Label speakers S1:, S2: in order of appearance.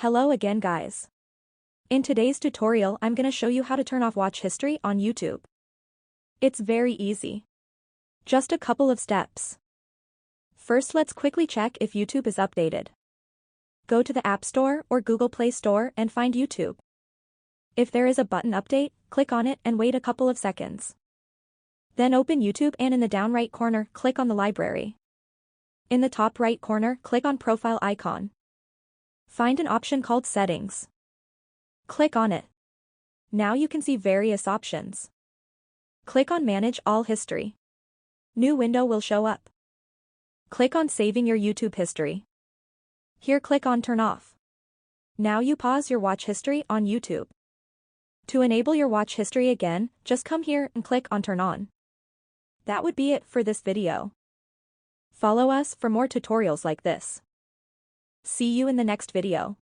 S1: Hello again guys. In today's tutorial I'm gonna show you how to turn off watch history on YouTube. It's very easy. Just a couple of steps. First let's quickly check if YouTube is updated. Go to the App Store or Google Play Store and find YouTube. If there is a button update, click on it and wait a couple of seconds. Then open YouTube and in the down right corner click on the library. In the top right corner click on profile icon. Find an option called Settings. Click on it. Now you can see various options. Click on Manage All History. New window will show up. Click on Saving your YouTube history. Here click on Turn Off. Now you pause your watch history on YouTube. To enable your watch history again, just come here and click on Turn On. That would be it for this video. Follow us for more tutorials like this. See you in the next video.